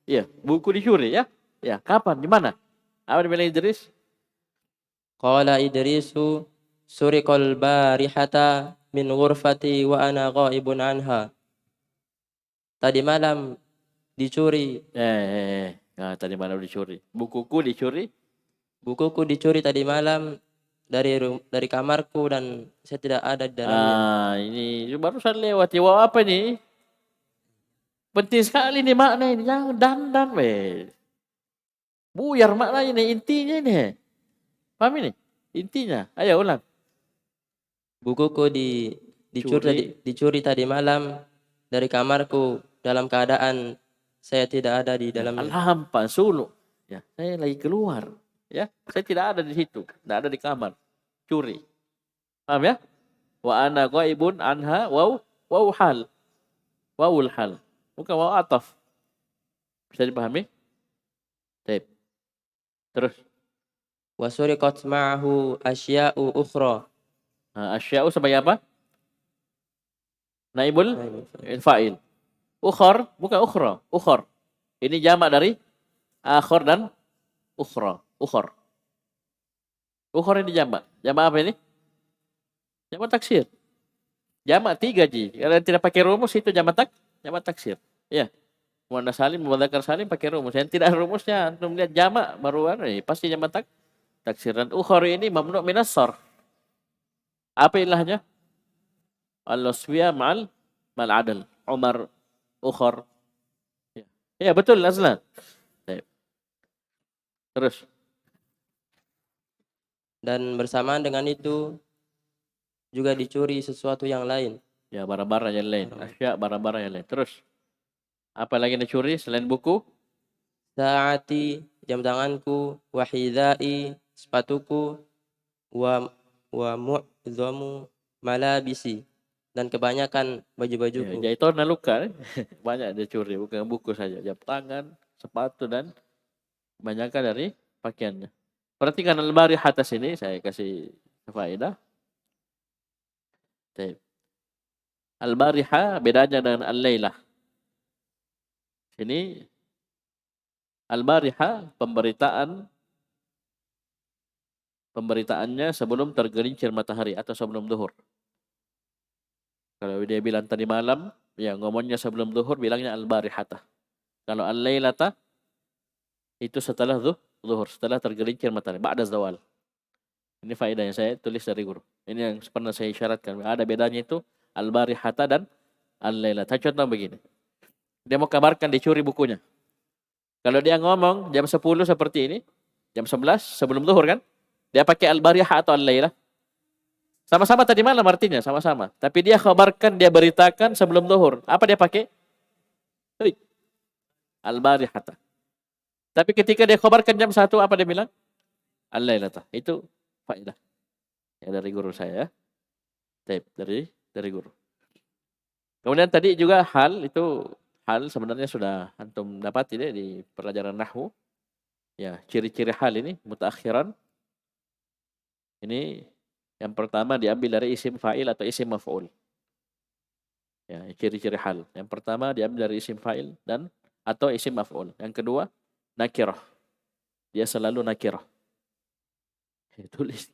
Speaker 1: Iya, buku dicuri ya. Ya, kapan? Di mana? Apa dibilang Idris?
Speaker 4: Qala Idrisu suriqal barihata min ghurfati wa ana ghaibun anha. Tadi malam dicuri,
Speaker 1: Nah, tadi malam dicuri. Bukuku dicuri.
Speaker 4: bukuku dicuri tadi malam dari kamarku dan saya tidak ada di dalamnya.
Speaker 1: Ini barusan lewat. Ya, apa nih? Penting sekali nih makna ini. Jangan dandan, weh. Buyar maknanya nih, intinya ini. Paham ini? Intinya. Ayo ulang.
Speaker 4: Bukuku dicuri tadi malam dari kamarku dalam keadaan saya tidak ada di dalamnya.
Speaker 1: Alhamdulillah, suluk. Ya, saya lagi keluar. Ya, saya tidak ada di situ. Tidak ada di kamar. Curi. Paham ya? Wa ana ghaibun anha waw hal. Wawul hal. Bukan waw ataf. Bisa dipahami? Baik. Terus.
Speaker 4: Wa suriqat ma'ahu asya'u ukhra.
Speaker 1: Asya'u sebagai apa? Naibul fa'il. Ukhor, bukan ukhra. Ukhor. Ini jamak dari akhor dan ukhra. Ukhor. Ukhor ini jamak. Jamak apa ini? Jamak taksir. Jamak 3 ji. Kalau tidak pakai rumus itu jamak taksir. Ya. Muannas salim, mudzakkar salim pakai rumus. Yang tidak rumusnya antum lihat jamak baru pasti jamak taksir. Dan ukhor ini mamnu' minas sarf. Apa ilahnya? Al-wasfiyah ma'al adal. Umar ukhor. Ya, betul Azlan. Baik. Terus.
Speaker 4: Dan bersamaan dengan itu juga dicuri sesuatu yang lain.
Speaker 1: Ya, barang-barang yang lain. Asya, barang-barang yang lain. Terus. Apa lagi yang dicuri selain buku?
Speaker 4: Sa'ati, jam tanganku, wahidai, sepatuku, wa mu'dhamu malabisi, dan kebanyakan baju-bajuku.
Speaker 1: Ya, itu naluka. Banyak dia curi, bukan buku saja. Jam tangan, sepatu, dan kebanyakan dari pakaiannya. Perhatikan al-barihah atas ini, saya kasih faedah. Al-barihah bedanya dengan al-lailah. Ini al-barihah pemberitaannya sebelum tergelincir matahari atau sebelum zuhur. Kalau dia bilang tadi malam, ya ngomongnya sebelum zuhur bilangnya al-barihata. Kalau al-lailata itu setelah zuhur, setelah tergelincir matahari, ba'da zawal. Ini faedah yang saya tulis dari guru. Ini yang pernah saya isyaratkan. Ada bedanya itu al-barihata dan al-lailata. Contoh begini. Dia mau kabarkan dicuri bukunya. Kalau dia ngomong jam 10 seperti ini, jam 11 sebelum zuhur kan, dia pakai al-barihah atau al-lailah. Sama-sama tadi malam artinya, sama-sama. Tapi dia khabarkan, dia beritakan sebelum zuhur. Apa dia pakai? Al-barihata. Tapi ketika dia khabarkan jam 1, apa dia bilang? Al-lailata. Itu faedah. Ya, dari guru saya. Dari guru. Kemudian tadi juga hal sebenarnya sudah antum dapat tidak di pelajaran nahwu. Ya, ciri-ciri hal ini mutaakhiran. Ini yang pertama diambil dari isim fa'il atau isim maf'ul. Ya, ciri-ciri hal. Yang pertama diambil dari isim fa'il dan atau isim maf'ul. Yang kedua nakirah. Dia selalu nakirah. Tulis.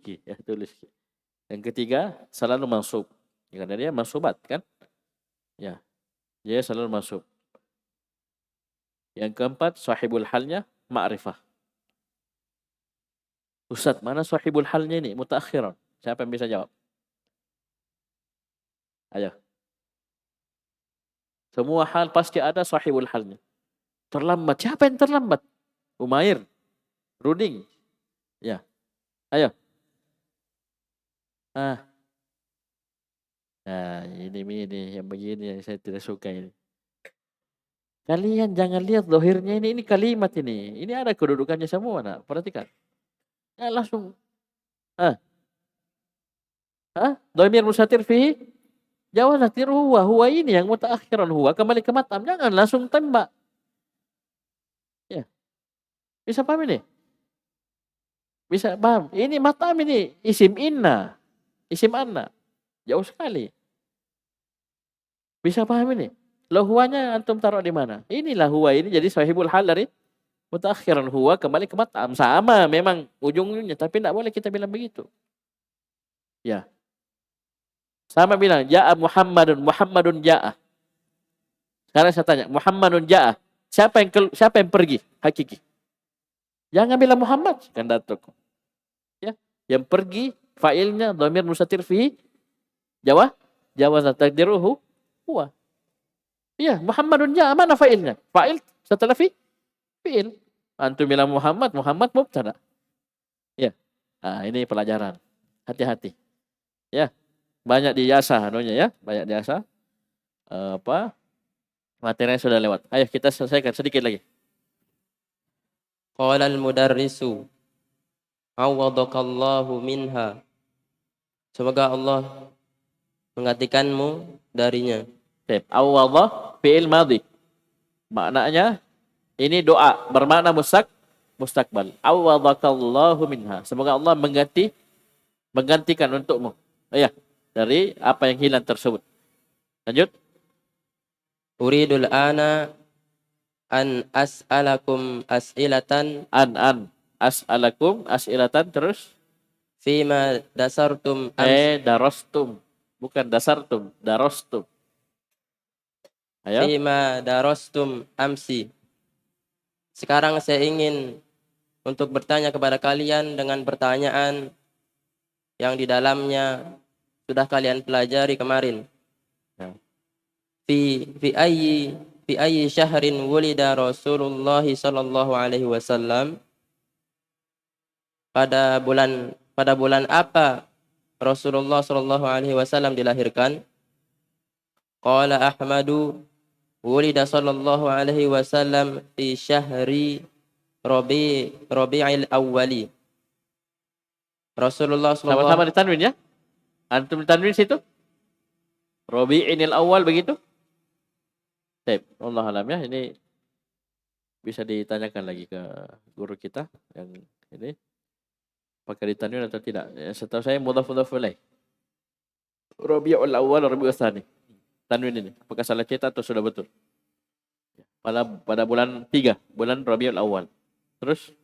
Speaker 1: Yang ketiga selalu mansub. Karena dia mansubat kan? Ya. Dia selalu mansub. Yang keempat sahibul halnya ma'rifah. Ustaz, mana sahibul halnya ini? Mutaakhiran. Siapa yang bisa jawab? Ayo. Semua hal pasti ada sahibul halnya. Terlambat. Siapa yang terlambat? Umair. Ruding. Ya. Ayo. Nah, ini yang begini yang saya tidak suka ini. Kalian jangan lihat zahirnya ini kalimat ini. Ini ada kedudukannya semua, nak. Perhatikan. Ya langsung. Dhamir mustatir fihi jawaz naktir huwa ini yang mutaakhiran huwa kembali ke matam. Jangan langsung tembak. Ya. Bisa paham ini? Bisa paham. Ini matam ini isim inna, isim anna. Jauh sekali. Bisa paham ini? Huwanya antum taruh di mana? Inilah huwa ini jadi sahibul hal dari mutaakhiran huwa kembali ke matam. Sama memang ujung-ujungnya, tapi tidak boleh kita bilang begitu. Ya. Sama bilang ja'a Muhammadun ja'a. Sekarang saya tanya, Muhammadun ja'a. Siapa yang pergi? Hakiki. Jangan bilang Muhammad, kan datuk. Ya, yang pergi fa'ilnya dhamir mustatir fihi jawaz takdiruhu huwa. Iya, Muhammadun ja'a, mana fa'ilnya? Fa'il setelah fi'il. Antum bilang Muhammad mubtada. Ya. Nah, ini pelajaran. Hati-hati. Ya. Banyak diasah anunya ya, banyak diasah. Materinya sudah lewat. Ayo kita selesaikan sedikit lagi.
Speaker 4: Qala al-mudarrisu awwadakallahu minha. Semoga Allah menggantikanmu darinya.
Speaker 1: Awwadha fi'il madhi. Maknanya ini doa bermakna mustaqbal. Awwadakallahu minha. Semoga Allah menggantikan untukmu. Ya, dari apa yang hilang tersebut. Lanjut.
Speaker 4: Uridul ana an as'alakum as'ilatan
Speaker 1: As'alakum as'ilatan terus
Speaker 4: fima dasartum
Speaker 1: darastum. Bukan dasartum, darastum. Ayo.
Speaker 4: fima darastum amsi. Sekarang saya ingin untuk bertanya kepada kalian dengan pertanyaan yang di dalamnya sudah kalian pelajari kemarin.
Speaker 1: Ya.
Speaker 4: Fi ayyi syahrin wulida Rasulullah sallallahu alaihi wasallam. Pada bulan apa Rasulullah sallallahu alaihi wasallam dilahirkan? Qala Ahmadu wulida sallallahu alaihi wasallam fi syahri Rabi'il awwali. Rasulullah sallallahu
Speaker 1: Sama-sama ditanwin ya. Antum ditanwin situ. Rabi'inil awal begitu. Baik, Allah alam ya, ini bisa ditanyakan lagi ke guru kita yang ini apakah ditanwin atau tidak. Ya, setahu saya mudhaf ilaih. Rabiul awal, Rabiul tsani. Tanwin ini apakah salah cetak atau sudah betul? Pada bulan 3, bulan Rabiul awal. Terus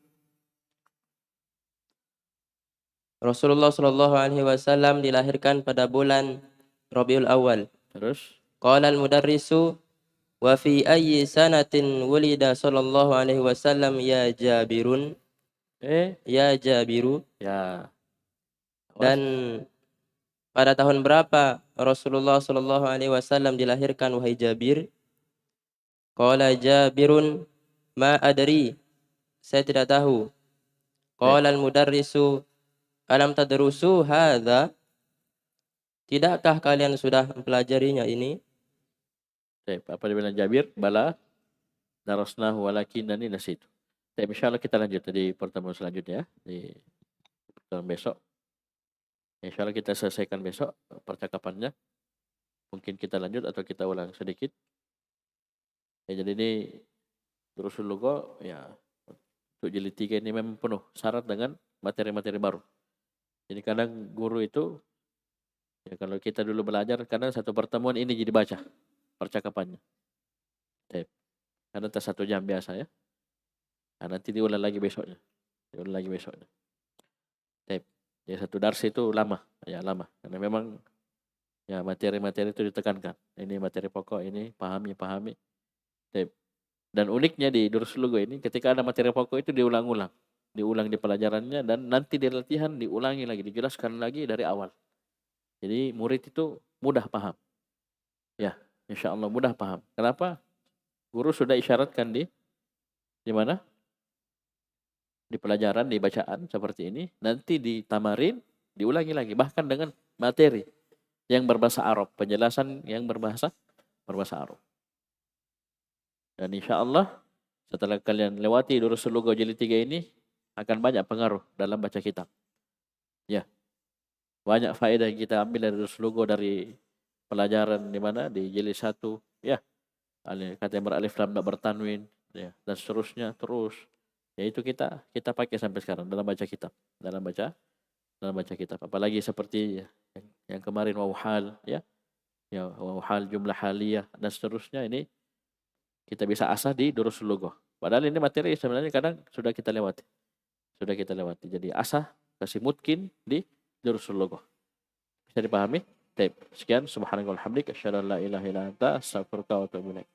Speaker 4: Rasulullah sallallahu alaihi wasallam dilahirkan pada bulan Rabiul Awal.
Speaker 1: Terus
Speaker 4: Qala al-mudarrisu wa fi ayyi sanatin wulida sallallahu alaihi wasallam ya Jabirun? Ya Jabiru.
Speaker 1: Ya.
Speaker 4: Dan pada tahun berapa Rasulullah sallallahu alaihi wasallam dilahirkan wahai Jabir? Qala Jabirun ma adri. Saya tidak tahu. Qala al-mudarrisu alam tadrusu hadza? Tidakkah kalian sudah mempelajarinya ini?
Speaker 1: Apa dia bilang Jabir? Bala darasnahu walakin ini nasitu. Insyaallah kita lanjut di pertemuan selanjutnya ya, di pertemuan besok. Insyaallah kita selesaikan besok percakapannya. Mungkin kita lanjut atau kita ulang sedikit. Ya, jadi ini Durusul Lugha ya untuk jilid 3 ini memang penuh syarat dengan materi-materi baru. Jadi kadang guru itu ya kalau kita dulu belajar kadang satu pertemuan ini jadi baca percakapannya. Karena tas 1 jam biasa ya. Nah, nanti diulang lagi besoknya. Ya satu darsi itu lama. Karena memang ya materi-materi itu ditekankan. Ini materi pokok ini pahami. Dan uniknya di Durusul Lugha ini ketika ada materi pokok itu diulang di pelajarannya dan nanti di latihan diulangi lagi, dijelaskan lagi dari awal. Jadi murid itu mudah paham. Ya, insyaallah mudah paham. Kenapa? Guru sudah isyaratkan di mana? Di pelajaran, di bacaan seperti ini, nanti di tamarin diulangi lagi bahkan dengan materi yang berbahasa Arab, penjelasan yang berbahasa Arab. Dan insya Allah setelah kalian lewati Durusul Lugha jilid 3 ini akan banyak pengaruh dalam baca kitab. Ya, banyak faedah yang kita ambil dari Durusul Lugha, dari pelajaran di mana di jilid 1 ya. Kata yang beralif lam tak bertanwin ya, dan seterusnya terus. Ya itu kita pakai sampai sekarang dalam baca kitab, dalam baca kitab. Apalagi seperti yang kemarin wawhal ya. Ya, wawhal jumlah haliyah dan seterusnya, ini kita bisa asah di Durusul Lugha. Padahal ini materi sebenarnya kadang sudah kita lewati. Jadi asah kasih mutkin di Durusul Lugha. Bisa dipahami? Baik. Sekian, subhanakallahumma wa bihamdika asyhadu an la ilaha illa anta astaghfiruka wa atubu ilaik.